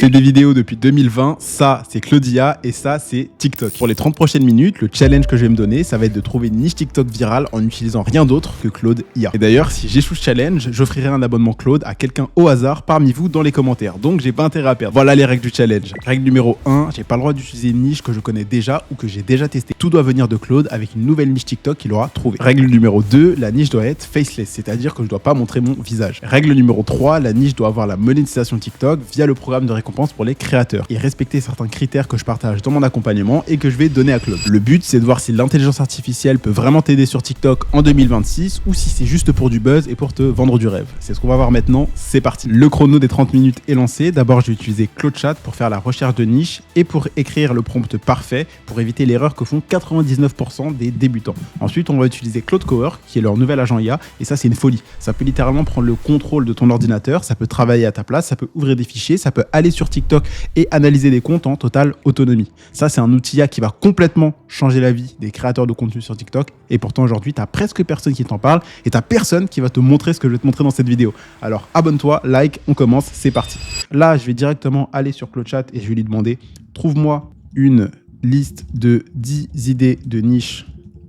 fais des vidéos depuis 2020, ça c'est Claude IA et ça c'est TikTok. Pour les 30 prochaines minutes, le challenge que je vais me donner, ça va être de trouver une niche TikTok virale en n'utilisant rien d'autre que Claude IA. Et d'ailleurs, si j'échoue ce challenge, j'offrirai un abonnement Claude à quelqu'un au hasard parmi vous dans les commentaires. Donc j'ai pas intérêt à perdre. Voilà les règles du challenge. Règle numéro 1, j'ai pas le droit d'utiliser une niche que je connais déjà ou que j'ai déjà testée. Tout doit venir de Claude avec une nouvelle niche TikTok qu'il aura trouvée. Règle numéro 2, la niche doit être faceless, c'est-à-dire que je dois pas montrer mon visage. Règle numéro 3, la niche doit avoir la monétisation TikTok via le programme de récompense pour les créateurs et respecter certains critères que je partage dans mon accompagnement et que je vais donner à Claude. Le but, c'est de voir si l'intelligence artificielle peut vraiment t'aider sur TikTok en 2026 ou si c'est juste pour du buzz et pour te vendre du rêve. C'est ce qu'on va voir maintenant, c'est parti. Le chrono des 30 minutes est lancé. D'abord, je vais utiliser Claude Chat pour faire la recherche de niche et pour écrire le prompt parfait pour éviter l'erreur que font 99% des débutants. Ensuite, on va utiliser Claude Cowork qui est leur nouvel agent IA et ça, c'est une folie. Ça peut littéralement prendre le contrôle de ton ordinateur, ça peut travailler à ta place, ça peut ouvrir des fichiers, ça peut aller sur TikTok et analyser des comptes en totale autonomie. Ça, c'est un outil IA qui va complètement changer la vie des créateurs de contenu sur TikTok. Et pourtant, aujourd'hui, tu n'as presque personne qui t'en parle et tu n'as personne qui va te montrer ce que je vais te montrer dans cette vidéo. Alors, abonne-toi, like, on commence, c'est parti. Là, je vais directement aller sur Claude Chat et je vais lui demander « Trouve-moi une liste de 10 idées de niche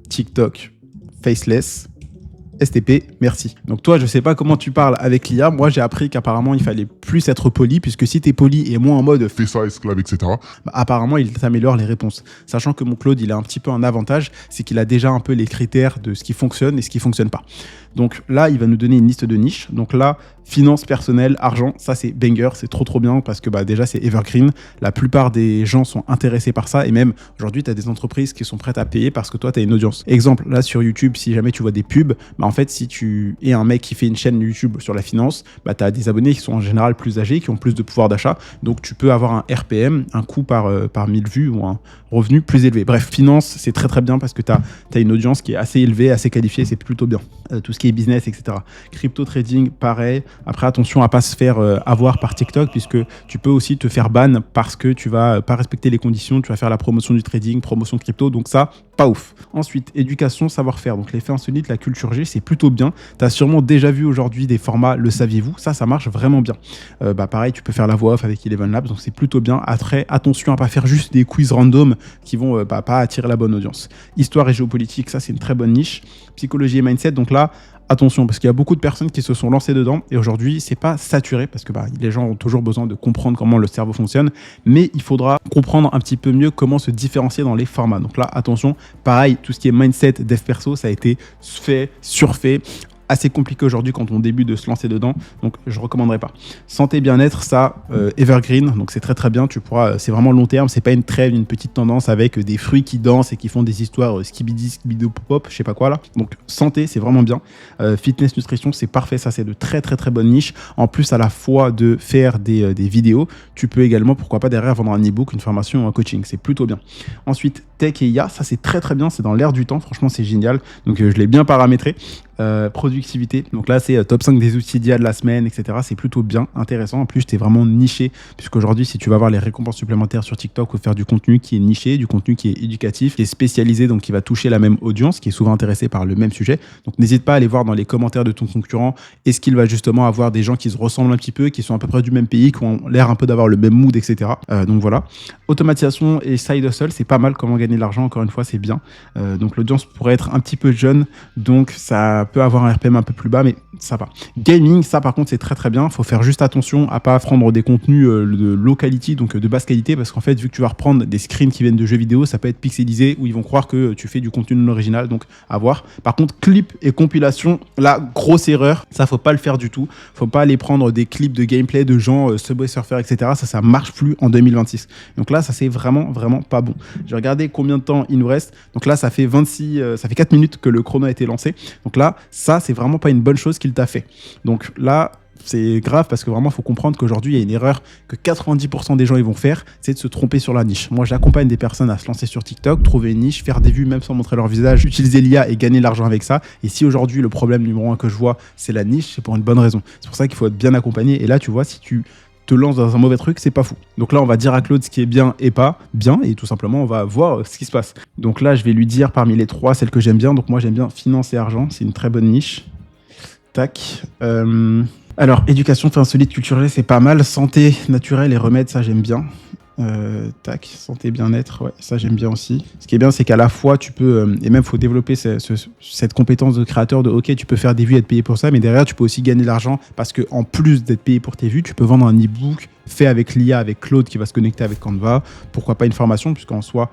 TikTok faceless. STP, merci. » Donc toi, je sais pas comment tu parles avec l'IA. Moi, j'ai appris qu'apparemment, il fallait plus être poli, puisque si t'es poli et moins en mode fais ça, esclave, etc. Apparemment, il t'améliore les réponses. Sachant que mon Claude, il a un petit peu un avantage, c'est qu'il a déjà un peu les critères de ce qui fonctionne et ce qui fonctionne pas. Donc là, il va nous donner une liste de niches. Donc là, finance personnelle, argent, ça c'est banger, c'est trop bien parce que déjà c'est evergreen. La plupart des gens sont intéressés par ça et même aujourd'hui, tu as des entreprises qui sont prêtes à payer parce que toi, tu as une audience. Exemple, là sur YouTube, si jamais tu vois des pubs, en fait, si tu es un mec qui fait une chaîne YouTube sur la finance, tu as des abonnés qui sont en général plus âgés, qui ont plus de pouvoir d'achat. Donc tu peux avoir un RPM, un coût par 1000 vues ou un revenu plus élevé. Bref, finance, c'est très bien parce que tu as une audience qui est assez élevée, assez qualifiée, c'est plutôt bien. Tout ce qui est business, etc. Crypto trading, pareil. Après, attention à pas se faire avoir par TikTok puisque tu peux aussi te faire ban parce que tu vas pas respecter les conditions, tu vas faire la promotion du trading, promotion de crypto, donc ça, pas ouf. Ensuite, éducation, savoir-faire. Donc les faits insolites, la culture G, c'est plutôt bien. Tu as sûrement déjà vu aujourd'hui des formats, le saviez-vous, ça marche vraiment bien. Pareil, tu peux faire la voix off avec Eleven Labs, donc c'est plutôt bien. Après, attention à pas faire juste des quiz random qui vont pas attirer la bonne audience. Histoire et géopolitique, ça c'est une très bonne niche. Psychologie et mindset, donc là, attention, parce qu'il y a beaucoup de personnes qui se sont lancées dedans et aujourd'hui, c'est pas saturé parce que les gens ont toujours besoin de comprendre comment le cerveau fonctionne, mais il faudra comprendre un petit peu mieux comment se différencier dans les formats. Donc là, attention, pareil, tout ce qui est mindset, dev perso, ça a été surfait. Assez compliqué aujourd'hui quand on débute de se lancer dedans, donc je recommanderais pas. Santé bien-être, ça evergreen, donc c'est très bien. Tu pourras, c'est vraiment long terme, c'est pas une trêve, une petite tendance avec des fruits qui dansent et qui font des histoires skibidi pop, je sais pas quoi là. Donc santé, c'est vraiment bien. Fitness, nutrition, c'est parfait, ça c'est de très bonne niche. En plus à la fois de faire des vidéos, tu peux également pourquoi pas derrière vendre un e-book, une formation, un coaching, c'est plutôt bien. Ensuite tech et IA, ça c'est très bien, c'est dans l'air du temps, franchement c'est génial. Donc je l'ai bien paramétré. Productivité, donc là c'est top 5 des outils d'IA de la semaine, etc. C'est plutôt bien, intéressant. En plus, t'es vraiment niché, puisqu'aujourd'hui, si tu vas avoir les récompenses supplémentaires sur TikTok ou faire du contenu qui est niché, du contenu qui est éducatif, qui est spécialisé, donc qui va toucher la même audience, qui est souvent intéressée par le même sujet. Donc n'hésite pas à aller voir dans les commentaires de ton concurrent, est-ce qu'il va justement avoir des gens qui se ressemblent un petit peu, qui sont à peu près du même pays, qui ont l'air un peu d'avoir le même mood, etc. Donc voilà. Automatisation et side hustle, c'est pas mal. Comment gagner de l'argent, encore une fois, c'est bien. Donc l'audience pourrait être un petit peu jeune, donc ça peut avoir un RPM un peu plus bas, mais ça va. Gaming, ça par contre c'est très bien. Faut faire juste attention à pas prendre des contenus de low quality, donc de basse qualité, parce qu'en fait vu que tu vas reprendre des screens qui viennent de jeux vidéo, ça peut être pixelisé où ils vont croire que tu fais du contenu non original, donc à voir. Par contre clip et compilation, la grosse erreur, ça faut pas le faire du tout. Faut pas aller prendre des clips de gameplay de gens Subway Surfer, etc. Ça marche plus en 2026. Donc là ça c'est vraiment pas bon. J'ai regardé combien de temps il nous reste. Donc là ça fait 4 minutes que le chrono a été lancé. Donc là ça c'est vraiment pas une bonne chose qu'il t'a fait. Donc là c'est grave parce que vraiment il faut comprendre qu'aujourd'hui il y a une erreur que 90% des gens ils vont faire, c'est de se tromper sur la niche. Moi j'accompagne des personnes à se lancer sur TikTok, trouver une niche, faire des vues même sans montrer leur visage, utiliser l'IA et gagner de l'argent avec ça. Et si aujourd'hui le problème numéro 1 que je vois c'est la niche, c'est pour une bonne raison. C'est pour ça qu'il faut être bien accompagné. Et là tu vois, si tu te lances dans un mauvais truc, c'est pas fou. Donc là on va dire à Claude ce qui est bien et pas bien, et tout simplement on va voir ce qui se passe. Donc là je vais lui dire parmi les 3 celles que j'aime bien. Donc moi j'aime bien finance et argent, c'est une très bonne niche. Tac. Alors, éducation, fait insolite, culturelle, c'est pas mal. Santé naturelle et remèdes, ça j'aime bien. Tac, santé, bien-être, ouais, ça j'aime bien aussi. Ce qui est bien, c'est qu'à la fois, tu peux, et même faut développer cette compétence de créateur de, ok, tu peux faire des vues et être payé pour ça, mais derrière, tu peux aussi gagner de l'argent parce que en plus d'être payé pour tes vues, tu peux vendre un e-book fait avec l'IA, avec Claude qui va se connecter avec Canva. Pourquoi pas une formation, puisqu'en soi,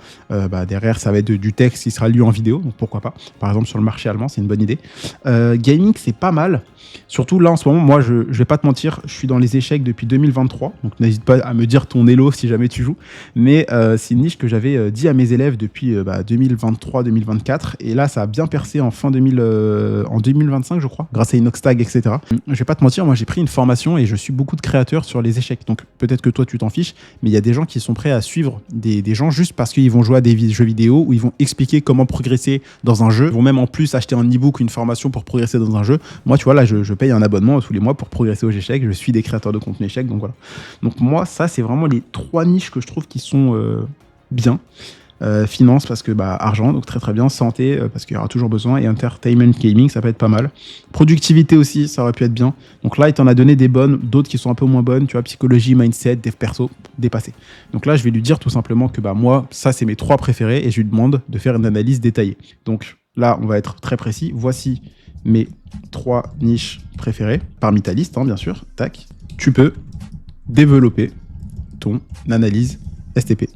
derrière, ça va être du texte qui sera lu en vidéo, donc pourquoi pas. Par exemple, sur le marché allemand, c'est une bonne idée. Gaming, c'est pas mal. Surtout là en ce moment, moi je vais pas te mentir, je suis dans les échecs depuis 2023, donc n'hésite pas à me dire ton elo si jamais tu joues. Mais c'est une niche que j'avais dit à mes élèves depuis 2023-2024, et là ça a bien percé en 2025 je crois, grâce à Inoxtag, etc. Je vais pas te mentir, moi j'ai pris une formation et je suis beaucoup de créateurs sur les échecs, donc peut-être que toi tu t'en fiches, mais il y a des gens qui sont prêts à suivre des gens juste parce qu'ils vont jouer à des jeux vidéo où ils vont expliquer comment progresser dans un jeu, ils vont même en plus acheter un e-book ou une formation pour progresser dans un jeu. Moi tu vois là je paye un abonnement tous les mois pour progresser aux échecs. Je suis des créateurs de contenu échecs, donc voilà. Donc moi, ça, c'est vraiment les 3 niches que je trouve qui sont bien. Finance, parce que argent, donc très très bien. Santé, parce qu'il y aura toujours besoin. Et entertainment gaming, ça peut être pas mal. Productivité aussi, ça aurait pu être bien. Donc là, il t'en a donné des bonnes, d'autres qui sont un peu moins bonnes. Tu vois, psychologie, mindset, dev perso, dépassé. Donc là, je vais lui dire tout simplement que moi, ça, c'est mes 3 préférés et je lui demande de faire une analyse détaillée. Donc là, on va être très précis. Voici mes 3 niches préférées, parmi ta liste, hein, bien sûr. Tac. Tu peux développer ton analyse STP.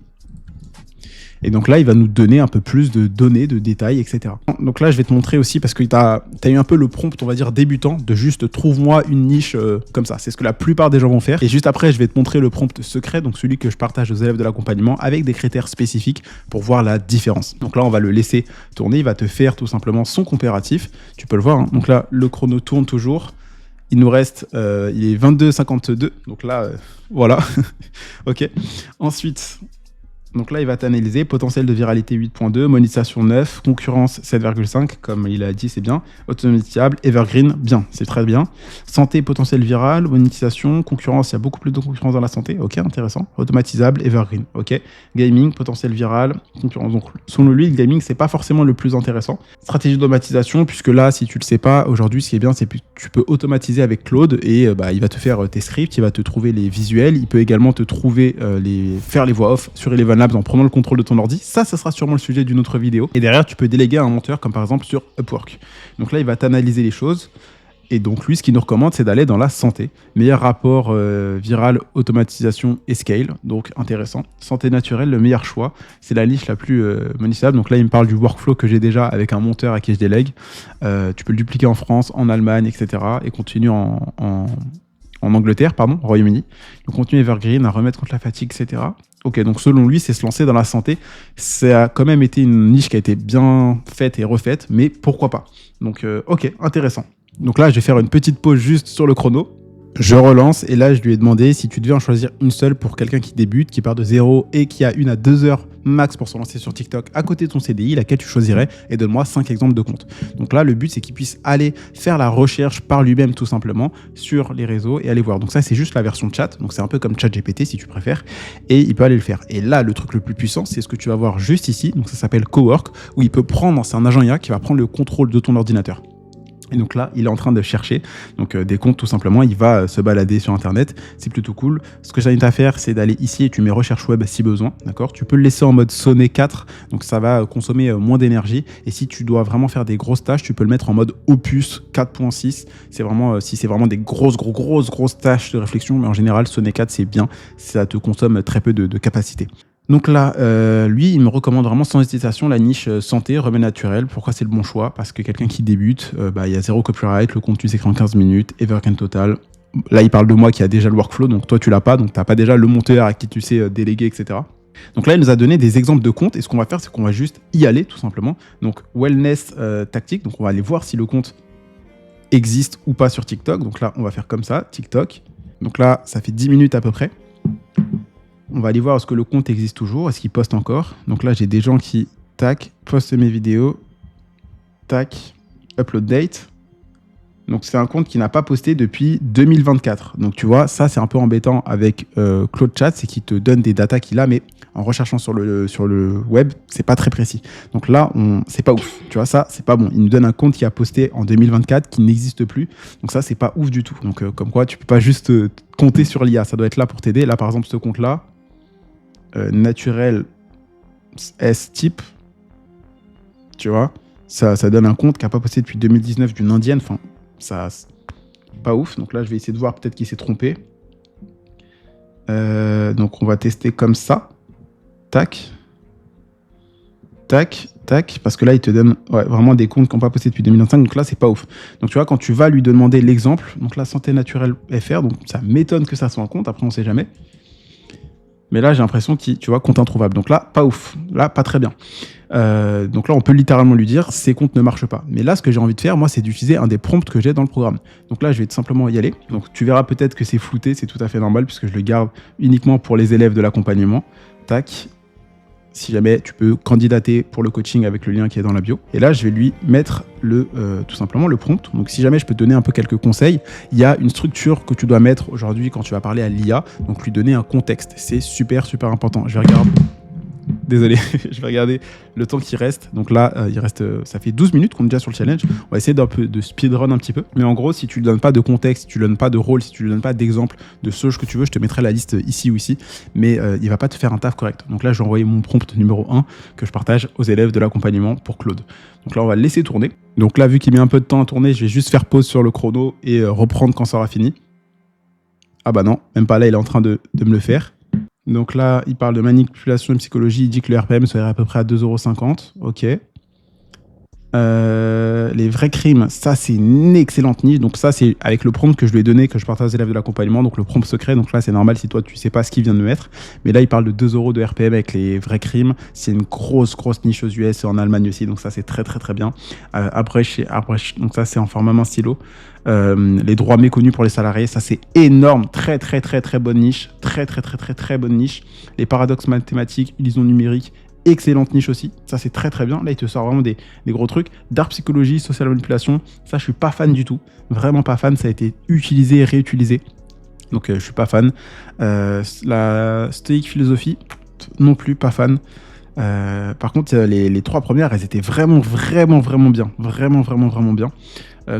Et donc là, il va nous donner un peu plus de données, de détails, etc. Donc là, je vais te montrer aussi, parce que tu as eu un peu le prompt, on va dire, débutant, de juste trouve-moi une niche comme ça. C'est ce que la plupart des gens vont faire. Et juste après, je vais te montrer le prompt secret, donc celui que je partage aux élèves de l'accompagnement, avec des critères spécifiques pour voir la différence. Donc là, on va le laisser tourner. Il va te faire tout simplement son comparatif. Tu peux le voir, hein. Donc là, le chrono tourne toujours. Il nous reste, il est 22h52. Donc là, voilà. OK. Ensuite... Donc là, il va t'analyser potentiel de viralité 8.2, monétisation 9, concurrence 7.5, comme il a dit, c'est bien. Automatisable, evergreen, bien, c'est très bien. Santé, potentiel viral, monétisation, concurrence, il y a beaucoup plus de concurrence dans la santé, ok, intéressant. Automatisable, evergreen, ok. Gaming, potentiel viral, concurrence. Donc, selon lui, le gaming, c'est pas forcément le plus intéressant. Stratégie d'automatisation, puisque là, si tu le sais pas, aujourd'hui, ce qui est bien, c'est que tu peux automatiser avec Claude et il va te faire tes scripts, il va te trouver les visuels, il peut également te trouver faire les voix off sur Eleven Labs en prenant le contrôle de ton ordi. Ça sera sûrement le sujet d'une autre vidéo. Et derrière, tu peux déléguer à un monteur, comme par exemple sur Upwork. Donc là, il va t'analyser les choses. Et donc lui, ce qu'il nous recommande, c'est d'aller dans la santé. Meilleur rapport viral, automatisation et scale. Donc intéressant. Santé naturelle, le meilleur choix. C'est la niche la plus monétisable. Donc là, il me parle du workflow que j'ai déjà avec un monteur à qui je délègue. Tu peux le dupliquer en France, en Allemagne, etc. Et continuer en Angleterre, pardon, Royaume-Uni. Le contenu evergreen à remettre contre la fatigue, etc. Ok, donc selon lui, c'est se lancer dans la santé. Ça a quand même été une niche qui a été bien faite et refaite, mais pourquoi pas. Donc, ok, intéressant. Donc là, je vais faire une petite pause juste sur le chrono. Je relance et là, je lui ai demandé si tu devais en choisir une seule pour quelqu'un qui débute, qui part de zéro et qui a 1 à 2 heures max pour se lancer sur TikTok à côté de ton CDI, laquelle tu choisirais, et donne-moi 5 exemples de comptes. Donc là, le but, c'est qu'il puisse aller faire la recherche par lui-même tout simplement sur les réseaux et aller voir. Donc ça, c'est juste la version chat, donc c'est un peu comme ChatGPT si tu préfères, et il peut aller le faire. Et là, le truc le plus puissant, c'est ce que tu vas voir juste ici, donc ça s'appelle Cowork, où il peut prendre, c'est un agent IA qui va prendre le contrôle de ton ordinateur. Et donc là, il est en train de chercher des comptes tout simplement. Il va se balader sur Internet. C'est plutôt cool. Ce que j'invite à faire, c'est d'aller ici et tu mets recherche web si besoin. D'accord ? Tu peux le laisser en mode sonné 4. Donc ça va consommer moins d'énergie. Et si tu dois vraiment faire des grosses tâches, tu peux le mettre en mode opus 4.6. C'est vraiment, si c'est vraiment des grosses tâches de réflexion. Mais en général, sonné 4, c'est bien. Ça te consomme très peu de capacité. Donc là, lui, il me recommande vraiment sans hésitation la niche santé, remède naturel. Pourquoi c'est le bon choix ? Parce que quelqu'un qui débute, il y a 0 copyright, le contenu s'écrit en 15 minutes, evergreen total. Là, il parle de moi qui a déjà le workflow, donc toi, tu l'as pas, donc tu n'as pas déjà le monteur à qui tu sais déléguer, etc. Donc là, il nous a donné des exemples de comptes, et ce qu'on va faire, c'est qu'on va juste y aller, tout simplement. Donc, wellness tactique, donc on va aller voir si le compte existe ou pas sur TikTok. Donc là, on va faire comme ça, TikTok. Donc là, ça fait 10 minutes à peu près. On va aller voir est-ce que le compte existe toujours, est-ce qu'il poste encore. Donc là, j'ai des gens qui, tac, postent mes vidéos, tac, upload date. Donc c'est un compte qui n'a pas posté depuis 2024. Donc tu vois, ça c'est un peu embêtant avec Claude Chat, c'est qu'il te donne des datas qu'il a, mais en recherchant sur le web, c'est pas très précis. Donc là, c'est pas ouf. Tu vois, ça, c'est pas bon. Il nous donne un compte qui a posté en 2024 qui n'existe plus. Donc ça, c'est pas ouf du tout. Donc comme quoi, tu peux pas juste compter sur l'IA. Ça doit être là pour t'aider. Là, par exemple, ce compte-là, naturel S-type, tu vois, ça donne un compte qui n'a pas posté depuis 2019 d'une indienne. Enfin, ça, c'est pas ouf. Donc là, je vais essayer de voir peut-être qu'il s'est trompé. Donc on va tester comme ça. Tac. Tac, tac. Parce que là, il te donne vraiment des comptes qui n'ont pas posté depuis 2025. Donc là, c'est pas ouf. Donc tu vois, quand tu vas lui demander l'exemple, donc là, Santé Naturelle FR, donc ça m'étonne que ça soit un compte. Après, on sait jamais. Mais là, j'ai l'impression qu'il, tu vois, compte introuvable. Donc là, pas ouf. Là, pas très bien. Donc là, on peut littéralement lui dire, ces comptes ne marchent pas. Mais là, ce que j'ai envie de faire, moi, c'est d'utiliser un des prompts que j'ai dans le programme. Donc là, je vais tout simplement y aller. Donc tu verras peut-être que c'est flouté, c'est tout à fait normal, puisque je le garde uniquement pour les élèves de l'accompagnement. Tac. Si jamais tu peux candidater pour le coaching avec le lien qui est dans la bio. Et là, je vais lui mettre tout simplement le prompt. Donc si jamais je peux te donner un peu quelques conseils, il y a une structure que tu dois mettre aujourd'hui quand tu vas parler à l'IA. Donc lui donner un contexte. C'est super, super important. Je vais regarder. Désolé, je vais regarder le temps qui reste. Donc là, ça fait 12 minutes qu'on est déjà sur le challenge. On va essayer de speedrun un petit peu. Mais en gros, si tu ne lui donnes pas de contexte, si tu ne lui donnes pas de rôle, si tu ne lui donnes pas d'exemple de ce que tu veux, je te mettrai la liste ici ou ici. Mais il ne va pas te faire un taf correct. Donc là, je vais envoyer mon prompt numéro 1 que je partage aux élèves de l'accompagnement pour Claude. Donc là, on va le laisser tourner. Donc là, vu qu'il met un peu de temps à tourner, je vais juste faire pause sur le chrono et reprendre quand ça aura fini. Ah bah non, même pas là, il est en train de me le faire. Donc là, il parle de manipulation et psychologie. Il dit que le RPM serait à peu près à 2,50 €. Ok. Les vrais crimes, ça c'est une excellente niche. Donc ça c'est avec le prompt que je lui ai donné, que je partage aux élèves de l'accompagnement. Donc le prompt secret. Donc là c'est normal si toi tu sais pas ce qu'il vient de me mettre. Mais là il parle de 2 € de RPM avec les vrais crimes. C'est une grosse niche aux US et en Allemagne aussi. Donc ça c'est très bien. Après, donc ça c'est en format main stylo. Les droits méconnus pour les salariés, ça c'est énorme, très bonne niche, très bonne niche. Les paradoxes mathématiques, illusion numérique, excellente niche aussi, ça c'est très bien. Là il te sort vraiment des gros trucs. Dark psychologie, social manipulation, ça je suis pas fan du tout, vraiment pas fan. Ça a été utilisé et réutilisé, donc je suis pas fan. La stoïque philosophie, non plus pas fan. Par contre les 3 premières, elles étaient vraiment bien, vraiment bien.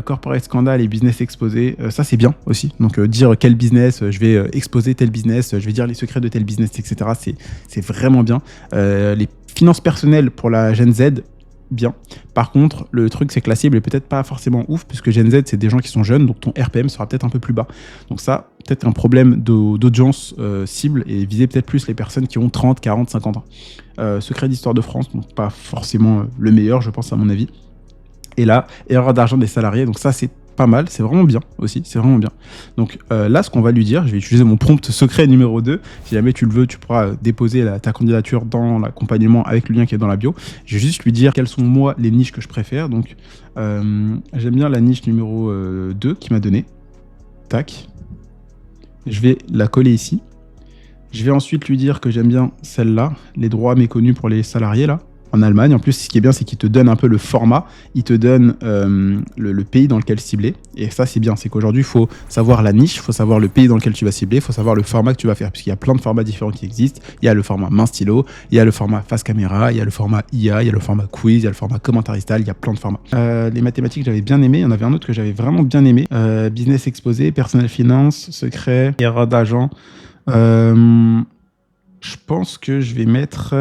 Corporate scandale et business exposé, ça c'est bien aussi. Donc dire quel business, je vais exposer tel business, je vais dire les secrets de tel business, etc. C'est vraiment bien. Les finances personnelles pour la Gen Z, bien. Par contre, le truc c'est que la cible est peut-être pas forcément ouf, puisque Gen Z c'est des gens qui sont jeunes, donc ton RPM sera peut-être un peu plus bas. Donc ça, peut-être un problème d'audience cible, et viser peut-être plus les personnes qui ont 30, 40, 50 ans. Secret d'histoire de France, donc pas forcément le meilleur, je pense à mon avis. Et là, erreur d'argent des salariés, donc ça c'est pas mal, c'est vraiment bien aussi, c'est vraiment bien. Donc là, ce qu'on va lui dire, je vais utiliser mon prompt secret numéro 2. Si jamais tu le veux, tu pourras déposer ta candidature dans l'accompagnement avec le lien qui est dans la bio. Je vais juste lui dire quelles sont moi les niches que je préfère. Donc j'aime bien la niche numéro 2 qu'il m'a donnée. Tac. Je vais la coller ici. Je vais ensuite lui dire que j'aime bien celle-là, les droits méconnus pour les salariés là. En Allemagne, en plus, ce qui est bien, c'est qu'il te donne un peu le format, il te donne le pays dans lequel cibler. Et ça, c'est bien, c'est qu'aujourd'hui, il faut savoir la niche, il faut savoir le pays dans lequel tu vas cibler, il faut savoir le format que tu vas faire, puisqu'il y a plein de formats différents qui existent. Il y a le format main stylo, il y a le format face caméra, il y a le format IA, il y a le format quiz, il y a le format commentaristal, il y a plein de formats. Les mathématiques, j'avais bien aimé. Il y en avait un autre que j'avais vraiment bien aimé. Business exposé, personnel finance, secret, erreur d'agent. Je pense que je vais mettre...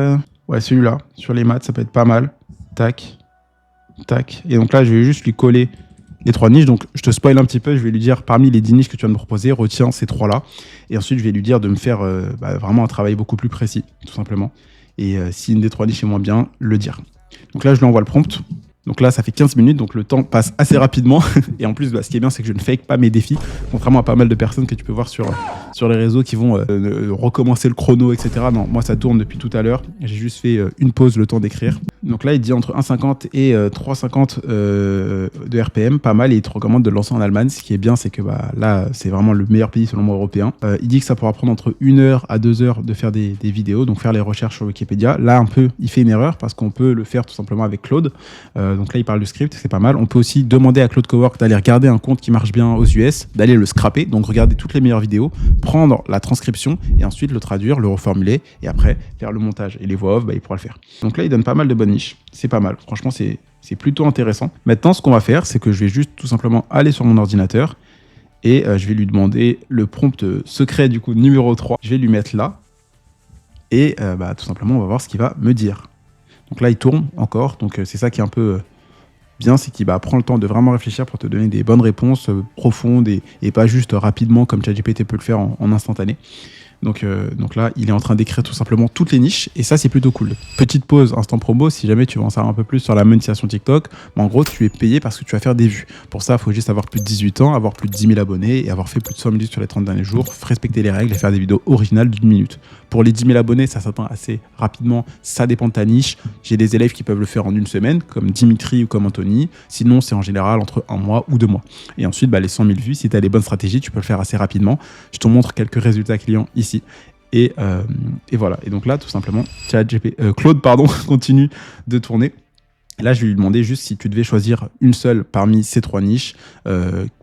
ouais, celui-là, sur les maths, ça peut être pas mal. Tac, tac. Et donc là, je vais juste lui coller les 3 niches. Donc, je te spoil un petit peu. Je vais lui dire, parmi les 10 niches que tu vas me proposer, retiens ces 3-là. Et ensuite, je vais lui dire de me faire vraiment un travail beaucoup plus précis, tout simplement. Et si une des 3 niches est moins bien, le dire. Donc là, je lui envoie le prompt. Donc là, ça fait 15 minutes, donc le temps passe assez rapidement. Et en plus, ce qui est bien, c'est que je ne fake pas mes défis, contrairement à pas mal de personnes que tu peux voir sur les réseaux qui vont recommencer le chrono, etc. Non, moi, ça tourne depuis tout à l'heure. J'ai juste fait une pause, le temps d'écrire. Donc là, il dit entre 1,50 et 3,50 de RPM, pas mal, et il te recommande de le lancer en Allemagne. Ce qui est bien, c'est que là, c'est vraiment le meilleur pays selon moi européen. Il dit que ça pourra prendre entre 1 heure à 2 heures de faire des vidéos, donc faire les recherches sur Wikipédia. Là, un peu, il fait une erreur parce qu'on peut le faire tout simplement avec Claude. Donc là, il parle du script, c'est pas mal. On peut aussi demander à Claude Cowork d'aller regarder un compte qui marche bien aux US, d'aller le scraper, donc regarder toutes les meilleures vidéos, prendre la transcription et ensuite le traduire, le reformuler et après faire le montage. Et les voix off, il pourra le faire. Donc là, il donne pas mal de bonnes niches. C'est pas mal. Franchement, c'est plutôt intéressant. Maintenant, ce qu'on va faire, c'est que je vais juste tout simplement aller sur mon ordinateur et je vais lui demander le prompt secret du coup numéro 3. Je vais lui mettre là et tout simplement, on va voir ce qu'il va me dire. Donc là, il tourne encore. Donc c'est ça qui est un peu bien, c'est qu'il prend le temps de vraiment réfléchir pour te donner des bonnes réponses profondes et pas juste rapidement comme ChatGPT peut le faire en instantané. Donc là, il est en train d'écrire tout simplement toutes les niches et ça, c'est plutôt cool. Petite pause, instant promo, si jamais tu veux en savoir un peu plus sur la monétisation TikTok, en gros, tu es payé parce que tu vas faire des vues. Pour ça, il faut juste avoir plus de 18 ans, avoir plus de 10 000 abonnés et avoir fait plus de 100 minutes sur les 30 derniers jours, respecter les règles et faire des vidéos originales d'1 minute. Pour les 10 000 abonnés, ça s'atteint assez rapidement, ça dépend de ta niche. J'ai des élèves qui peuvent le faire en 1 semaine, comme Dimitri ou comme Anthony. Sinon, c'est en général entre 1 mois ou 2 mois. Et ensuite, les 100 000 vues, si tu as les bonnes stratégies, tu peux le faire assez rapidement. Je te montre quelques résultats clients ici. Et voilà. Et donc là, tout simplement, Claude continue de tourner. Là, je vais lui demander juste si tu devais choisir une seule parmi ces 3 niches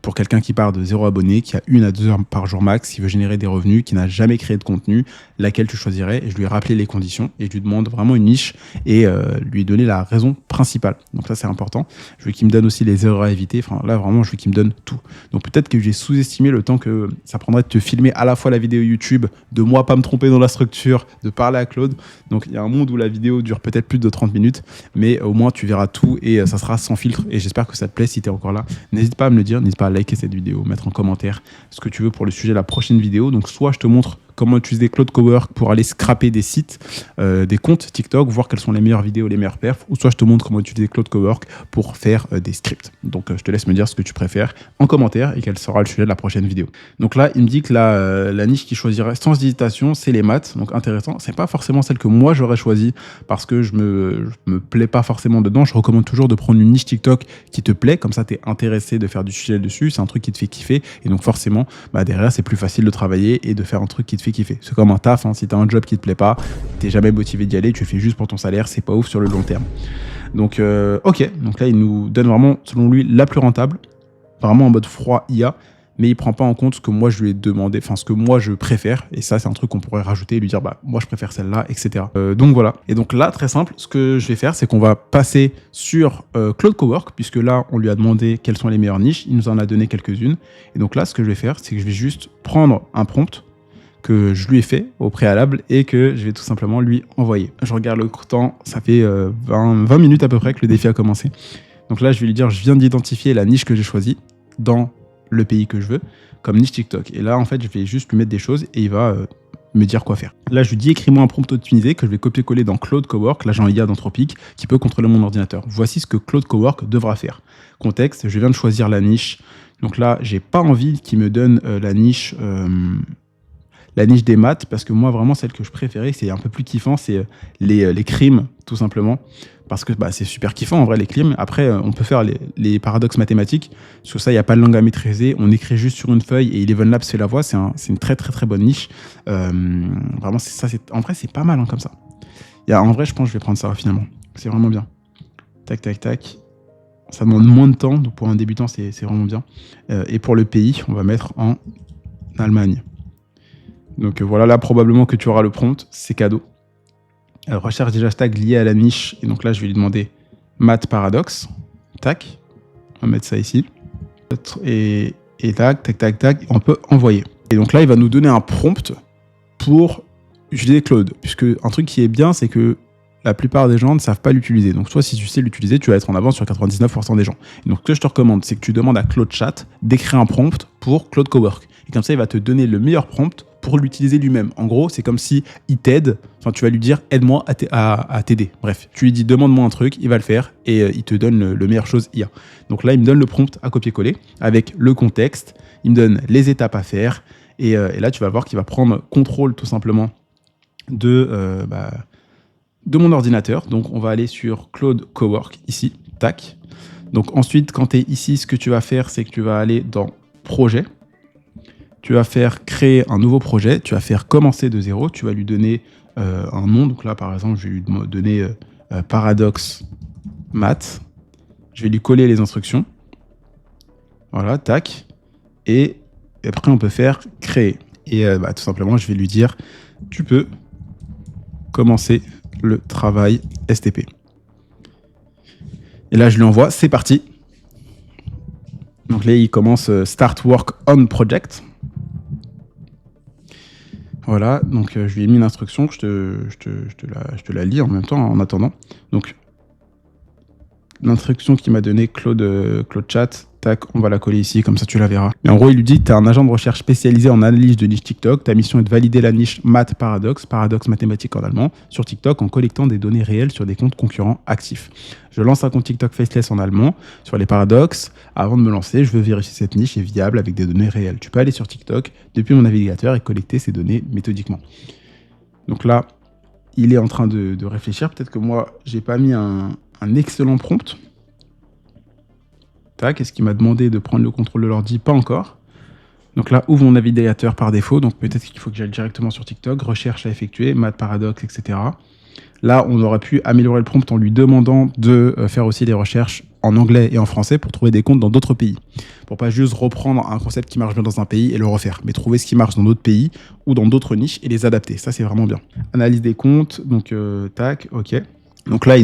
pour quelqu'un qui part de 0 abonné, qui a 1 à 2 heures par jour max, qui veut générer des revenus, qui n'a jamais créé de contenu, laquelle tu choisirais. Et je lui ai rappelé les conditions et je lui demande vraiment une niche et lui donner la raison principale. Donc ça, c'est important. Je veux qu'il me donne aussi les erreurs à éviter. Enfin, là, vraiment, je veux qu'il me donne tout. Donc peut-être que j'ai sous-estimé le temps que ça prendrait de te filmer à la fois la vidéo YouTube, de moi pas me tromper dans la structure, de parler à Claude. Donc il y a un monde où la vidéo dure peut-être plus de 30 minutes, mais au moins tu verras tout et ça sera sans filtre. Et j'espère que ça te plaît. Si tu es encore là, n'hésite pas à me le dire, n'hésite pas à liker cette vidéo, mettre en commentaire ce que tu veux pour le sujet de la prochaine vidéo. Donc soit je te montre comment utiliser Claude Cowork pour aller scraper des sites, des comptes TikTok, voir quelles sont les meilleures vidéos, les meilleures perfs, ou soit je te montre comment utiliser Claude Cowork pour faire des scripts. Donc je te laisse me dire ce que tu préfères en commentaire et quel sera le sujet de la prochaine vidéo. Donc là, il me dit que la niche qu'il choisirait sans hésitation, c'est les maths. Donc intéressant, c'est pas forcément celle que moi j'aurais choisie parce que je me plais pas forcément dedans. Je recommande toujours de prendre une niche TikTok qui te plaît, comme ça tu es intéressé de faire du sujet dessus, c'est un truc qui te fait kiffer et donc forcément derrière c'est plus facile de travailler et de faire un truc qui te fait kiffer. C'est comme un taf, hein. Si tu as un job qui te plaît pas, t'es jamais motivé d'y aller, tu le fais juste pour ton salaire, c'est pas ouf sur le long terme. Donc ok, donc là il nous donne vraiment selon lui la plus rentable, vraiment en mode froid IA, mais il prend pas en compte ce que moi je lui ai demandé, enfin ce que moi je préfère, et ça c'est un truc qu'on pourrait rajouter et lui dire moi je préfère celle-là, etc. Donc voilà, et donc là très simple, ce que je vais faire c'est qu'on va passer sur Claude Cowork, puisque là on lui a demandé quelles sont les meilleures niches, il nous en a donné quelques-unes, et donc là ce que je vais faire c'est que je vais juste prendre un prompt que je lui ai fait au préalable et que je vais tout simplement lui envoyer. Je regarde le temps, ça fait 20 minutes à peu près que le défi a commencé. Donc là, je vais lui dire, je viens d'identifier la niche que j'ai choisie dans le pays que je veux, comme niche TikTok. Et là, en fait, je vais juste lui mettre des choses et il va me dire quoi faire. Là, je lui dis, écris-moi un prompt optimisé que je vais copier-coller dans Claude Cowork, l'agent IA d'Anthropic, qui peut contrôler mon ordinateur. Voici ce que Claude Cowork devra faire. Contexte, je viens de choisir la niche. Donc là, j'ai pas envie qu'il me donne la niche des maths, parce que moi vraiment celle que je préférais, c'est un peu plus kiffant, c'est les crimes tout simplement, parce que c'est super kiffant en vrai les crimes. Après on peut faire les paradoxes mathématiques, sur ça il n'y a pas de langue à maîtriser, on écrit juste sur une feuille et Eleven Labs fait la voix, c'est une très très très bonne niche. Vraiment en vrai c'est pas mal comme ça. En vrai je pense que je vais prendre ça finalement, c'est vraiment bien. Tac tac tac, ça demande moins de temps, donc pour un débutant c'est vraiment bien. Et pour le pays on va mettre en Allemagne. Donc voilà, là probablement que tu auras le prompt, c'est cadeau. Recherche des hashtags liés à la niche. Et donc là, je vais lui demander maths paradoxe. Tac. On va mettre ça ici. Et tac, tac, tac, tac. On peut envoyer. Et donc là, il va nous donner un prompt pour utiliser Claude. Puisque un truc qui est bien, c'est que la plupart des gens ne savent pas l'utiliser. Donc toi, si tu sais l'utiliser, tu vas être en avance sur 99% des gens. Et donc ce que je te recommande, c'est que tu demandes à Claude Chat d'écrire un prompt pour Claude Cowork. Et comme ça, il va te donner le meilleur prompt pour l'utiliser lui-même. En gros, c'est comme si il t'aide, enfin tu vas lui dire aide-moi à t'aider. Bref, tu lui dis demande-moi un truc, il va le faire et il te donne le meilleure chose IA. Donc là, il me donne le prompt à copier-coller avec le contexte, il me donne les étapes à faire et là, tu vas voir qu'il va prendre contrôle tout simplement de de mon ordinateur. Donc, on va aller sur Claude Cowork, ici, tac. Donc, ensuite, quand tu es ici, ce que tu vas faire, c'est que tu vas aller dans Projet. Tu vas faire créer un nouveau projet. Tu vas faire commencer de zéro. Tu vas lui donner un nom. Donc là, par exemple, je vais lui donner Paradox Math. Je vais lui coller les instructions. Voilà, tac. Et après, on peut faire créer. Et tout simplement, je vais lui dire, tu peux commencer le travail STP. Et là, je lui envoie, c'est parti. Donc là, il commence Start Work on Project. Voilà, donc je lui ai mis l'instruction, je te la lis en même temps, en attendant. Donc, l'instruction qu'il m'a donnée Claude Chat, tac, on va la coller ici, comme ça tu la verras. Mais en gros, il lui dit, tu es un agent de recherche spécialisé en analyse de niche TikTok. Ta mission est de valider la niche math paradoxe mathématique en allemand, sur TikTok en collectant des données réelles sur des comptes concurrents actifs. Je lance un compte TikTok faceless en allemand sur les paradoxes. Avant de me lancer, je veux vérifier cette niche est viable avec des données réelles. Tu peux aller sur TikTok depuis mon navigateur et collecter ces données méthodiquement. Donc là, il est en train de réfléchir. Peut-être que moi, j'ai pas mis un excellent prompt. Tac, est-ce qu'il m'a demandé de prendre le contrôle de l'ordi? Pas encore. Donc là, ouvre mon navigateur par défaut. Donc peut-être qu'il faut que j'aille directement sur TikTok. Recherche à effectuer, math paradoxe, etc. Là, on aurait pu améliorer le prompt en lui demandant de faire aussi des recherches en anglais et en français pour trouver des comptes dans d'autres pays. Pour pas juste reprendre un concept qui marche bien dans un pays et le refaire, mais trouver ce qui marche dans d'autres pays ou dans d'autres niches et les adapter. Ça, c'est vraiment bien. Analyse des comptes. Donc, tac, ok. Donc là,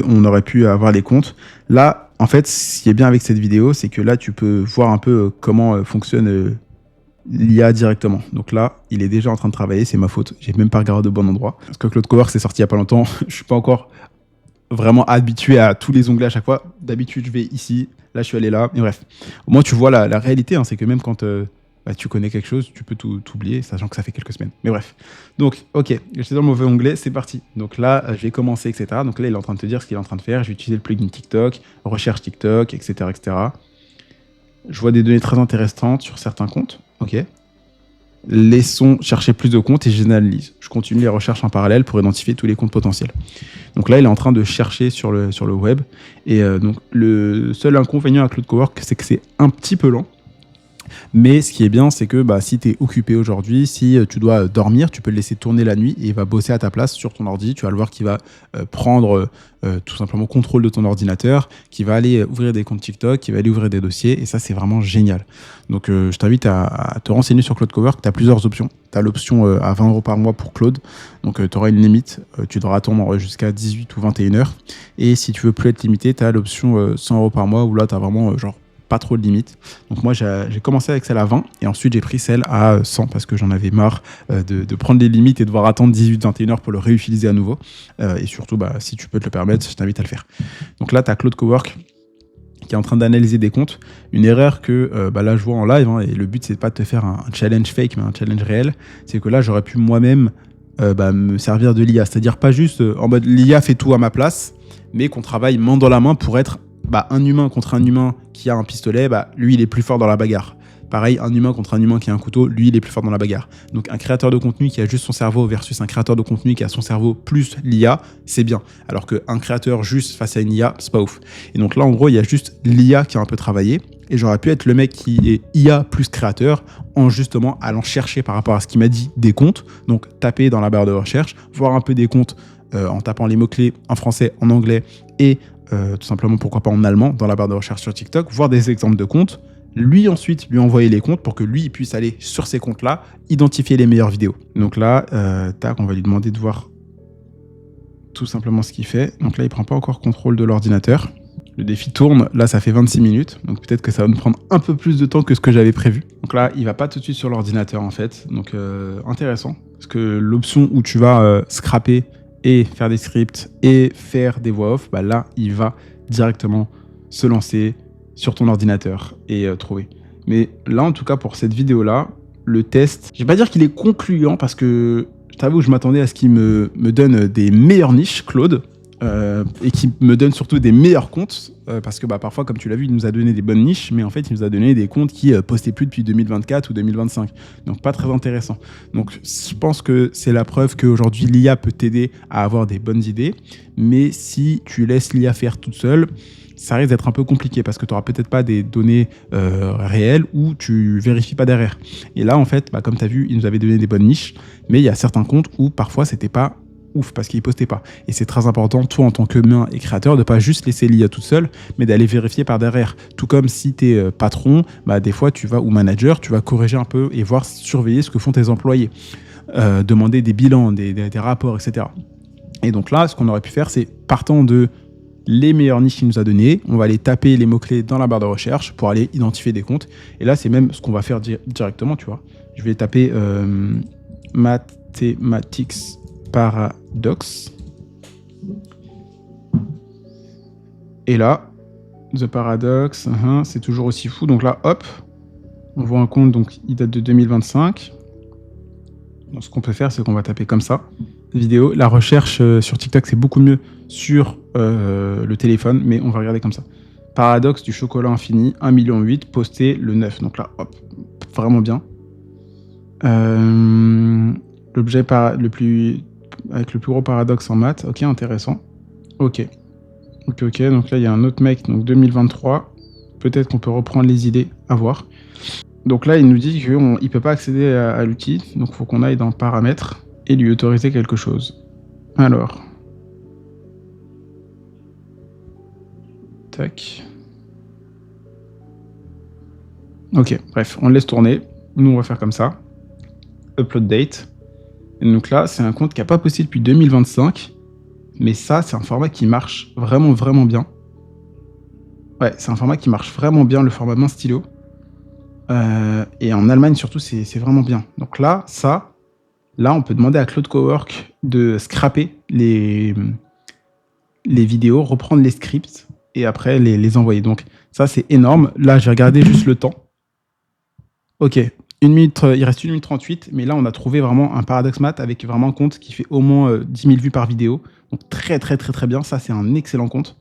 on aurait pu avoir les comptes. Là, en fait, ce qui est bien avec cette vidéo, c'est que là, tu peux voir un peu comment fonctionne l'IA directement. Donc là, il est déjà en train de travailler, c'est ma faute. J'ai même pas regardé au bon endroit. Parce que Claude Cowork, c'est sorti il y a pas longtemps. Je suis pas encore vraiment habitué à tous les onglets à chaque fois. D'habitude, je vais ici, là, je suis allé là. Mais bref, au moins, tu vois la réalité. Hein, c'est que même quand tu connais quelque chose, tu peux tout oublier, sachant que ça fait quelques semaines. Mais bref. Donc, ok, j'étais dans le mauvais onglet, c'est parti. Donc là, je vais commencer, etc. Donc là, il est en train de te dire ce qu'il est en train de faire. Je vais utiliser le plugin TikTok, recherche TikTok, etc., etc. Je vois des données très intéressantes sur certains comptes. Ok. Laissons chercher plus de comptes et je les analyse. Je continue les recherches en parallèle pour identifier tous les comptes potentiels. Donc là, il est en train de chercher sur le web. Et donc, le seul inconvénient à Claude Cowork, c'est que c'est un petit peu lent. Mais ce qui est bien, c'est que si tu es occupé aujourd'hui, si tu dois dormir, tu peux le laisser tourner la nuit et il va bosser à ta place sur ton ordi. Tu vas le voir qu'il va prendre tout simplement contrôle de ton ordinateur, qui va aller ouvrir des comptes TikTok, qui va aller ouvrir des dossiers. Et ça, c'est vraiment génial. Donc, je t'invite à te renseigner sur Claude Cowork. Tu as plusieurs options. Tu as l'option à 20 € par mois pour Claude. Donc, tu auras une limite. Tu devras attendre jusqu'à 18 ou 21 heures. Et si tu veux plus être limité, tu as l'option 100 € par mois où là, tu as vraiment pas trop de limites. Donc moi, j'ai commencé avec celle à 20 et ensuite j'ai pris celle à 100 parce que j'en avais marre de prendre des limites et devoir attendre 18-21 heures pour le réutiliser à nouveau. Et surtout, si tu peux te le permettre, je t'invite à le faire. Donc là, tu as Claude Cowork qui est en train d'analyser des comptes. Une erreur que là, je vois en live, et le but, c'est pas de te faire un challenge fake, mais un challenge réel. C'est que là, j'aurais pu moi-même me servir de l'IA. C'est-à-dire pas juste en mode l'IA fait tout à ma place, mais qu'on travaille main dans la main pour être un humain contre un humain qui a un pistolet, lui, il est plus fort dans la bagarre. Pareil, un humain contre un humain qui a un couteau, lui, il est plus fort dans la bagarre. Donc, un créateur de contenu qui a juste son cerveau versus un créateur de contenu qui a son cerveau plus l'IA, c'est bien. Alors qu'un créateur juste face à une IA, c'est pas ouf. Et donc là, en gros, il y a juste l'IA qui a un peu travaillé. Et j'aurais pu être le mec qui est IA plus créateur en justement allant chercher par rapport à ce qu'il m'a dit des comptes. Donc, taper dans la barre de recherche, voir un peu des comptes en tapant les mots-clés en français, en anglais et tout simplement, pourquoi pas en allemand, dans la barre de recherche sur TikTok, voir des exemples de comptes, lui ensuite lui envoyer les comptes pour que lui il puisse aller sur ces comptes-là, identifier les meilleures vidéos. Donc là, on va lui demander de voir tout simplement ce qu'il fait. Donc là, il prend pas encore contrôle de l'ordinateur. Le défi tourne, là ça fait 26 minutes, donc peut-être que ça va nous prendre un peu plus de temps que ce que j'avais prévu. Donc là, il va pas tout de suite sur l'ordinateur en fait, donc intéressant, parce que l'option où tu vas scraper et faire des scripts et faire des voix off, là, il va directement se lancer sur ton ordinateur et trouver. Mais là, en tout cas, pour cette vidéo-là, le test, je vais pas dire qu'il est concluant parce que je t'avoue que je m'attendais à ce qu'il me donne des meilleures niches, Claude. et qui me donne surtout des meilleurs comptes, parce que parfois, comme tu l'as vu, il nous a donné des bonnes niches, mais en fait, il nous a donné des comptes qui postaient plus depuis 2024 ou 2025. Donc, pas très intéressant. Donc, je pense que c'est la preuve qu'aujourd'hui, l'IA peut t'aider à avoir des bonnes idées, mais si tu laisses l'IA faire toute seule, ça risque d'être un peu compliqué parce que tu n'auras peut-être pas des données réelles ou tu vérifies pas derrière. Et là, en fait, comme tu as vu, il nous avait donné des bonnes niches, mais il y a certains comptes où parfois, c'était pas ouf parce qu'ils postaient pas. Et c'est très important, toi, en tant qu'humain et créateur, de pas juste laisser l'IA toute seule, mais d'aller vérifier par derrière. Tout comme si tu es patron, des fois, tu vas, ou manager, tu vas corriger un peu et voir, surveiller ce que font tes employés. Demander des bilans, des rapports, etc. Et donc là, ce qu'on aurait pu faire, c'est partant de les meilleures niches qu'il nous a données, on va aller taper les mots-clés dans la barre de recherche pour aller identifier des comptes. Et là, c'est même ce qu'on va faire directement, tu vois. Je vais taper Mathematics Paradox. Et là, The Paradox, c'est toujours aussi fou. Donc là, hop, on voit un compte, donc il date de 2025. Donc ce qu'on peut faire, c'est qu'on va taper comme ça. Vidéo. La recherche sur TikTok, c'est beaucoup mieux sur le téléphone, mais on va regarder comme ça. Paradoxe du chocolat infini, 1,8 million, posté le 9. Donc là, hop, vraiment bien. L'objet avec le plus gros paradoxe en maths. Ok, intéressant. Ok. Donc là, il y a un autre mec, donc 2023. Peut-être qu'on peut reprendre les idées, à voir. Donc là, il nous dit qu'il ne peut pas accéder à l'outil, donc il faut qu'on aille dans paramètres et lui autoriser quelque chose. Alors. Tac. Ok, bref, on le laisse tourner. Nous, on va faire comme ça. Upload date. Et donc là, c'est un compte qui n'a pas posté depuis 2025. Mais ça, c'est un format qui marche vraiment, vraiment bien. Ouais, c'est un format qui marche vraiment bien, le format main stylo. Et en Allemagne, surtout, c'est vraiment bien. Donc là, on peut demander à Claude Cowork de scraper les vidéos, reprendre les scripts et après les envoyer. Donc ça, c'est énorme. Là, j'ai regardé juste le temps. Ok, il reste 1 minute 38, mais là, on a trouvé vraiment un paradoxe math avec vraiment un compte qui fait au moins 10 000 vues par vidéo. Donc très, très, très, très bien. Ça, c'est un excellent compte.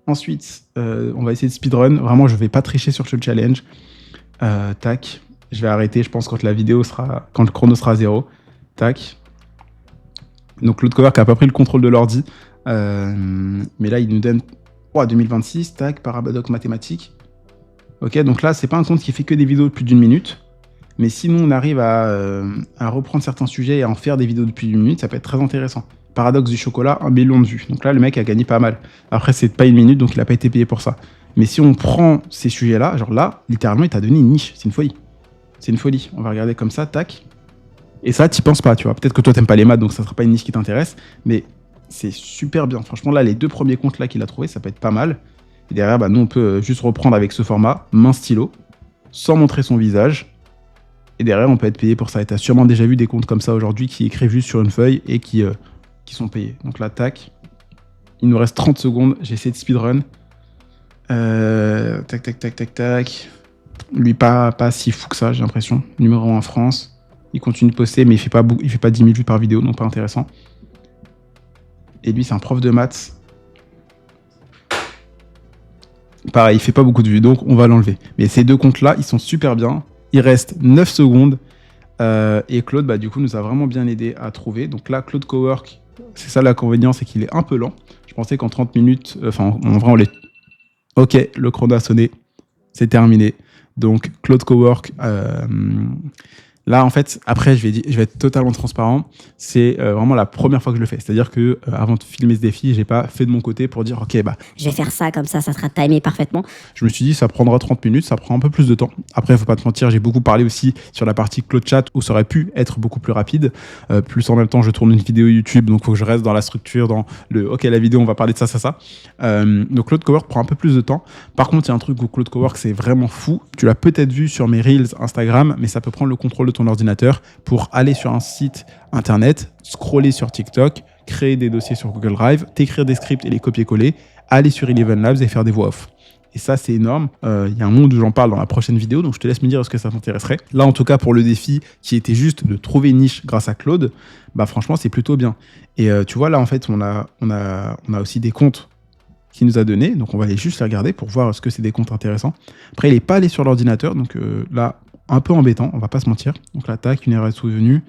Ensuite, on va essayer de speedrun. Vraiment, je ne vais pas tricher sur ce challenge. Tac. Je vais arrêter, je pense, quand le chrono sera à 0. Tac. Donc, Claude Cowork n'a pas pris le contrôle de l'ordi. Mais là, il nous donne 2026. Tac. Paradoxe mathématique. Ok, donc là, c'est pas un compte qui fait que des vidéos de plus d'1 minute. Mais si nous, on arrive à reprendre certains sujets et à en faire des vidéos de plus d'1 minute, ça peut être très intéressant. Paradoxe du chocolat, 1 million de vues. Donc là, le mec a gagné pas mal. Après, c'est pas 1 minute, donc il n'a pas été payé pour ça. Mais si on prend ces sujets-là, genre là, littéralement, il t'a donné une niche. C'est une folie. C'est une folie. On va regarder comme ça, tac. Et ça, t'y penses pas, tu vois. Peut-être que toi, t'aimes pas les maths, donc ça sera pas une niche qui t'intéresse. Mais c'est super bien. Franchement, là, les 2 premiers comptes là qu'il a trouvé, ça peut être pas mal. Et derrière, nous, on peut juste reprendre avec ce format, main stylo, sans montrer son visage. Et derrière, on peut être payé pour ça. Et t'as sûrement déjà vu des comptes comme ça aujourd'hui qui écrivent juste sur une feuille et qui sont payés. Donc là, tac. Il nous reste 30 secondes. J'ai essayé de speedrun. Tac. Lui, pas si fou que ça, j'ai l'impression. Numéro 1 en France. Il continue de poster, mais il fait pas 10 000 vues par vidéo, donc pas intéressant. Et lui, c'est un prof de maths. Pareil, il fait pas beaucoup de vues, donc on va l'enlever. Mais ces 2 comptes-là, ils sont super bien. Il reste 9 secondes. Et Claude, du coup, nous a vraiment bien aidé à trouver. Donc là, Claude Cowork, c'est ça l'inconvénient, c'est qu'il est un peu lent. Je pensais qu'en 30 minutes, en vrai, on l'est. Ok, le chrono a sonné. C'est terminé. Donc, Claude Cowork, là, en fait, après, je vais être totalement transparent. C'est vraiment la première fois que je le fais. C'est-à-dire que avant de filmer ce défi, j'ai pas fait de mon côté pour dire, ok, je vais faire ça, comme ça sera timé parfaitement. Je me suis dit, ça prendra 30 minutes, ça prend un peu plus de temps. Après, faut pas te mentir, j'ai beaucoup parlé aussi sur la partie Claude Chat où ça aurait pu être beaucoup plus rapide. Plus en même temps, je tourne une vidéo YouTube, donc faut que je reste dans la structure, dans le, ok, la vidéo, on va parler de ça. Donc, Claude Cowork prend un peu plus de temps. Par contre, il y a un truc où Claude Cowork, c'est vraiment fou. Tu l'as peut-être vu sur mes Reels Instagram, mais ça peut prendre le contrôle de ton ordinateur pour aller sur un site internet, scroller sur TikTok, créer des dossiers sur Google Drive, t'écrire des scripts et les copier-coller, aller sur Eleven Labs et faire des voix off. Et ça, c'est énorme. Il y a un monde où j'en parle dans la prochaine vidéo, donc je te laisse me dire est-ce que ça t'intéresserait. Là, en tout cas, pour le défi qui était juste de trouver une niche grâce à Claude, bah franchement, c'est plutôt bien. Et tu vois, là, en fait, on a aussi des comptes qu'il nous a donné, donc on va aller juste les regarder pour voir est-ce que c'est des comptes intéressants. Après, il n'est pas allé sur l'ordinateur, donc là, un peu embêtant, on va pas se mentir. Donc là, tac, une erreur est souvenue.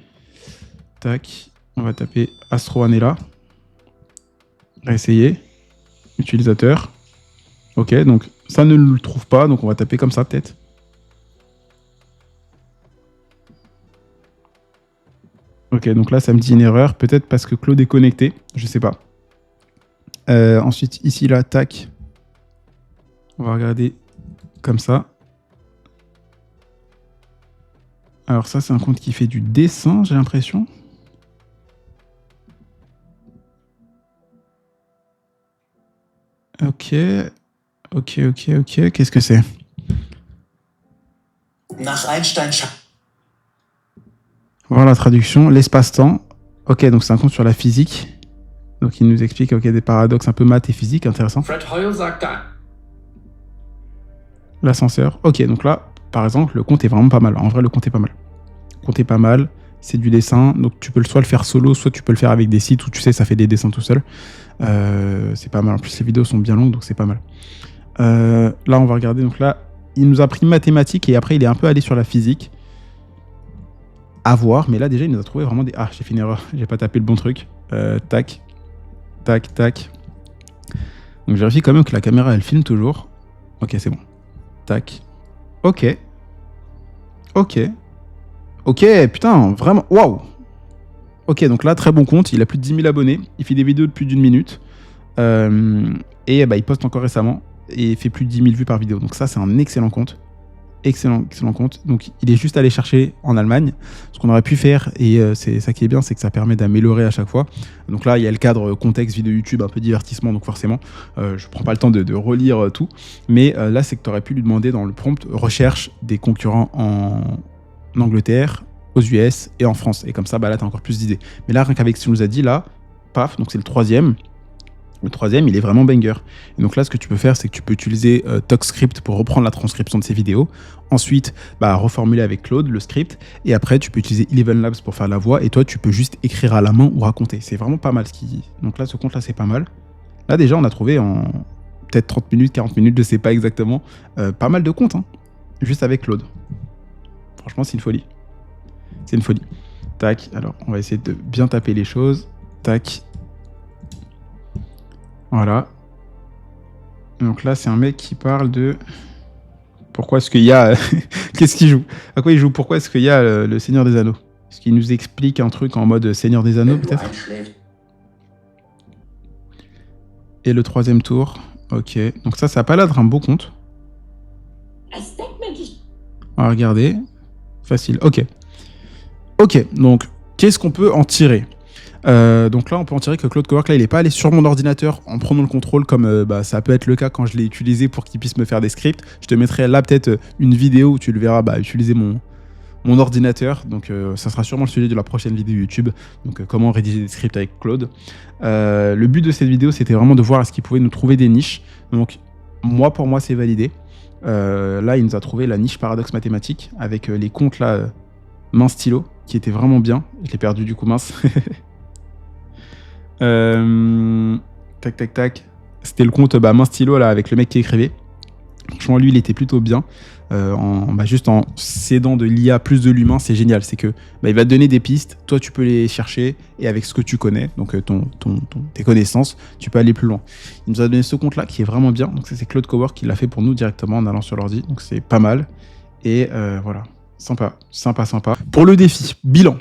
Tac, on va taper Astro Anela. Réessayer. Utilisateur. Ok, donc ça ne le trouve pas, donc on va taper comme ça peut-être. Ok, donc là, ça me dit une erreur, peut-être parce que Claude est connecté, je sais pas. Ensuite, ici, là, tac. On va regarder comme ça. Alors ça, c'est un compte qui fait du dessin, j'ai l'impression. Ok. Qu'est-ce que c'est? Nach Einstein. Voilà la traduction. L'espace-temps. Ok, donc c'est un compte sur la physique. Donc il nous explique des paradoxes un peu maths et physique, intéressant. Fred Hoyle sagt da. L'ascenseur. Ok, donc là, par exemple, le compte est vraiment pas mal. En vrai, le compte est pas mal. Le compte est pas mal. C'est du dessin. Donc tu peux soit le faire solo, soit tu peux le faire avec des sites où tu sais, ça fait des dessins tout seul. C'est pas mal. En plus, les vidéos sont bien longues, donc c'est pas mal. Là, on va regarder. Donc là, il nous a pris mathématiques et après, il est un peu allé sur la physique. À voir. Mais là, déjà, il nous a trouvé vraiment des... Ah, j'ai fait une erreur. J'ai pas tapé le bon truc. Tac. Donc je vérifie quand même que la caméra elle filme toujours. Ok, c'est bon. Tac. Ok, putain, vraiment. Waouh. Ok, donc là, très bon compte. Il a plus de 10 000 abonnés. Il fait des vidéos de plus d'1 minute. Et bah, il poste encore récemment. Et il fait plus de 10 000 vues par vidéo. Donc ça, c'est un excellent compte. Excellent compte. Donc il est juste allé chercher en Allemagne ce qu'on aurait pu faire, et c'est ça qui est bien, c'est que ça permet d'améliorer à chaque fois. Donc là il y a le cadre contexte vidéo YouTube, un peu divertissement, donc forcément je prends pas le temps de relire tout, mais là c'est que tu aurais pu lui demander dans le prompt recherche des concurrents en Angleterre, aux US et en France, et comme ça bah là tu as encore plus d'idées. Mais là rien qu'avec ce qu'il nous a dit là, paf, donc c'est le troisième. Le troisième, il est vraiment banger. Et donc là, ce que tu peux faire, c'est que tu peux utiliser TalkScript pour reprendre la transcription de ces vidéos. Ensuite, reformuler avec Claude le script. Et après, tu peux utiliser Eleven Labs pour faire la voix. Et toi, tu peux juste écrire à la main ou raconter. C'est vraiment pas mal ce qu'il dit. Donc là, ce compte-là, c'est pas mal. Là, déjà, on a trouvé en peut-être 30 minutes, 40 minutes, je sais pas exactement, pas mal de comptes, hein, juste avec Claude. Franchement, c'est une folie. C'est une folie. Tac, alors, on va essayer de bien taper les choses. Tac. Voilà. Donc là, c'est un mec qui parle de... Pourquoi est-ce qu'il y a... Qu'est-ce qu'il joue? À quoi il joue? Pourquoi est-ce qu'il y a le Seigneur des Anneaux? Est-ce qu'il nous explique un truc en mode Seigneur des Anneaux, peut-être? Et le troisième tour. Ok. Donc ça a pas l'air d'un beau compte. On va regarder. Facile. Ok. Ok. Donc, qu'est-ce qu'on peut en tirer? Donc là, on peut en tirer que Claude Cowork, là, il n'est pas allé sur mon ordinateur en prenant le contrôle comme ça peut être le cas quand je l'ai utilisé pour qu'il puisse me faire des scripts. Je te mettrai là peut-être une vidéo où tu le verras utiliser mon ordinateur. Donc ça sera sûrement le sujet de la prochaine vidéo YouTube. Donc comment rédiger des scripts avec Claude. Le but de cette vidéo, c'était vraiment de voir est-ce qu'il pouvait nous trouver des niches. Donc pour moi, c'est validé. Là, il nous a trouvé la niche paradoxe mathématique avec les comptes là, mince stylo, qui était vraiment bien. Je l'ai perdu du coup, mince. Tac. C'était le compte mince stylo là avec le mec qui écrivait. Franchement, lui, il était plutôt bien. Juste en s'aidant de l'IA plus de l'humain, c'est génial. C'est que il va te donner des pistes, toi tu peux les chercher, et avec ce que tu connais, donc tes connaissances, tu peux aller plus loin. Il nous a donné ce compte là qui est vraiment bien. Donc c'est Claude Cowork qui l'a fait pour nous directement en allant sur l'ordi. Donc c'est pas mal. Et voilà, sympa. Pour le défi, bilan.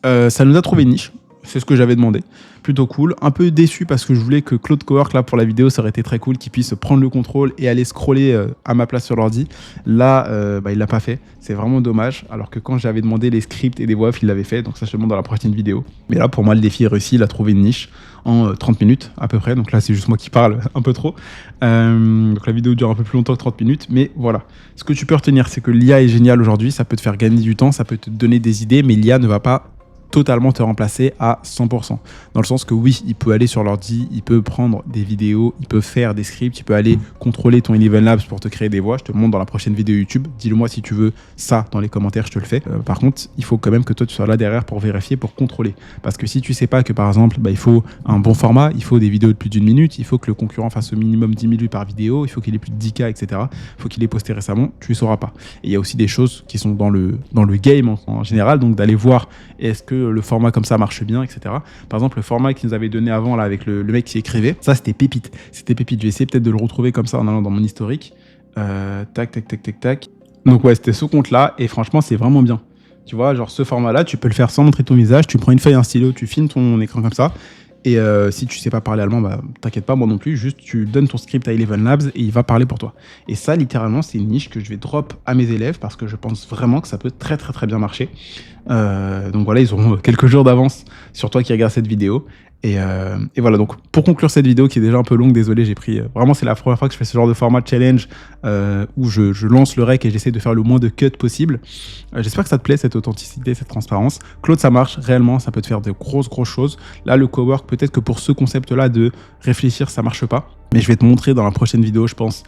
Ça nous a trouvé une niche. C'est ce que j'avais demandé. Plutôt cool. Un peu déçu parce que je voulais que Claude Cowork, là, pour la vidéo, ça aurait été très cool, qu'il puisse prendre le contrôle et aller scroller à ma place sur l'ordi. Là, il l'a pas fait. C'est vraiment dommage. Alors que quand j'avais demandé les scripts et des voix off, il l'avait fait. Donc ça, je te montre dans la prochaine vidéo. Mais là, pour moi, le défi est réussi. Il a trouvé une niche en 30 minutes à peu près. Donc là, c'est juste moi qui parle un peu trop. Donc la vidéo dure un peu plus longtemps que 30 minutes. Mais voilà. Ce que tu peux retenir, c'est que l'IA est géniale aujourd'hui. Ça peut te faire gagner du temps. Ça peut te donner des idées. Mais l'IA ne va pas totalement te remplacer à 100%. Dans le sens que oui, il peut aller sur l'ordi, il peut prendre des vidéos, il peut faire des scripts, il peut aller contrôler ton Eleven Labs pour te créer des voix. Je te le montre dans la prochaine vidéo YouTube. Dis-le-moi si tu veux ça dans les commentaires, je te le fais. Par contre, il faut quand même que toi tu sois là derrière pour vérifier, pour contrôler. Parce que si tu sais pas que par exemple, il faut un bon format, il faut des vidéos de plus d'1 minute, il faut que le concurrent fasse au minimum 10 000 vues par vidéo, il faut qu'il ait plus de 10K, etc. Il faut qu'il ait posté récemment, tu ne sauras pas. Et il y a aussi des choses qui sont dans le game en général, donc d'aller voir est-ce que le format comme ça marche bien, etc. Par exemple, le format qu'ils nous avait donné avant là avec le mec qui écrivait, ça c'était pépite. C'était pépite. Je vais essayer peut-être de le retrouver comme ça en allant dans mon historique. Tac. Donc ouais, c'était ce compte-là et franchement, c'est vraiment bien. Tu vois, genre ce format-là, tu peux le faire sans montrer ton visage. Tu prends une feuille, un stylo, tu filmes ton écran comme ça. Et si tu sais pas parler allemand, t'inquiète pas, moi non plus, juste tu donnes ton script à Eleven Labs et il va parler pour toi. Et ça, littéralement, c'est une niche que je vais drop à mes élèves parce que je pense vraiment que ça peut très bien marcher. Donc voilà, ils auront quelques jours d'avance sur toi qui regarde cette vidéo. Et voilà, donc pour conclure cette vidéo qui est déjà un peu longue, désolé, j'ai pris... vraiment, c'est la première fois que je fais ce genre de format challenge où je lance le rec et j'essaie de faire le moins de cuts possible. J'espère que ça te plaît, cette authenticité, cette transparence. Claude, ça marche réellement, ça peut te faire de grosses choses. Là, le cowork, peut-être que pour ce concept-là de réfléchir, ça marche pas. Mais je vais te montrer dans la prochaine vidéo, je pense,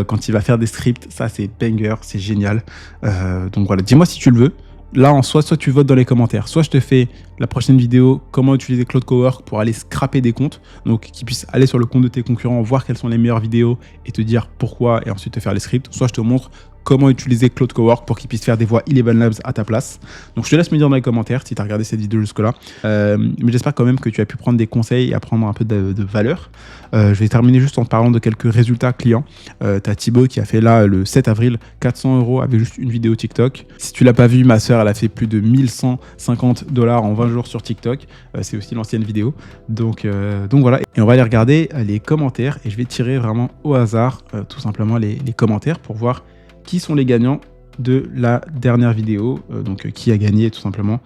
quand il va faire des scripts. Ça, c'est banger, c'est génial. Donc voilà, dis-moi si tu le veux. Là, en soit tu votes dans les commentaires, soit je te fais la prochaine vidéo, comment utiliser Claude Cowork pour aller scraper des comptes, donc qu'ils puissent aller sur le compte de tes concurrents, voir quelles sont les meilleures vidéos et te dire pourquoi et ensuite te faire les scripts, soit je te montre comment utiliser Claude Cowork pour qu'ils puissent faire des voix Eleven Labs à ta place. Donc je te laisse me dire dans les commentaires si tu as regardé cette vidéo jusque-là. Mais j'espère quand même que tu as pu prendre des conseils et apprendre un peu de valeur. Je vais terminer juste en parlant de quelques résultats clients. Tu as Thibaut qui a fait là le 7 avril 400 € avec juste une vidéo TikTok. Si tu l'as pas vu, ma soeur elle a fait plus de 1150 $ en 20 jours sur TikTok. C'est aussi l'ancienne vidéo. Donc voilà. Et on va aller regarder les commentaires et je vais tirer vraiment au hasard tout simplement les commentaires pour voir qui sont les gagnants de la dernière vidéo, donc qui a gagné tout simplement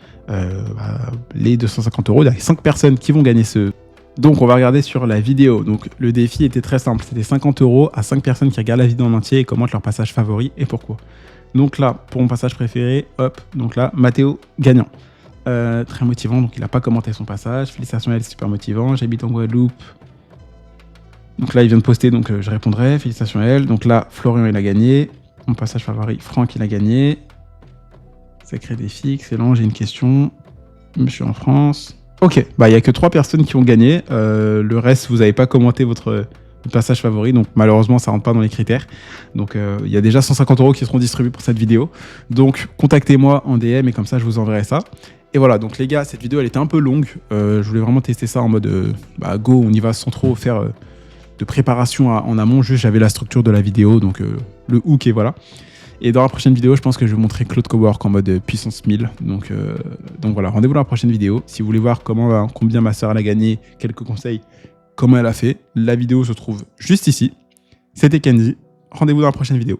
les 250 €. Il y a 5 personnes qui vont gagner ce... Donc on va regarder sur la vidéo. Donc le défi était très simple, c'était 50 € à 5 personnes qui regardent la vidéo en entier et commentent leur passage favori et pourquoi. Donc là, pour mon passage préféré, hop, donc là, Mathéo gagnant. Très motivant, donc il n'a pas commenté son passage. Félicitations à elle, super motivant. J'habite en Guadeloupe. Donc là, il vient de poster, donc je répondrai. Félicitations à elle. Donc là, Florian, il a gagné. Mon passage favori, Franck, il a gagné. Sacré défi, excellent, j'ai une question. Monsieur en France. Ok, il n'y a que 3 personnes qui ont gagné. Le reste, vous n'avez pas commenté votre passage favori, donc malheureusement, ça ne rentre pas dans les critères. Donc, il y a déjà 150 € qui seront distribués pour cette vidéo. Donc, contactez-moi en DM et comme ça, je vous enverrai ça. Et voilà, donc les gars, cette vidéo, elle était un peu longue. Je voulais vraiment tester ça en mode go, on y va sans trop faire... de préparation en amont, juste j'avais la structure de la vidéo, donc le hook et voilà. Et dans la prochaine vidéo, je pense que je vais montrer Claude Cowork en mode puissance 1000. Donc voilà, rendez-vous dans la prochaine vidéo. Si vous voulez voir combien ma soeur elle a gagné, quelques conseils, comment elle a fait, la vidéo se trouve juste ici. C'était Kenzie, rendez-vous dans la prochaine vidéo.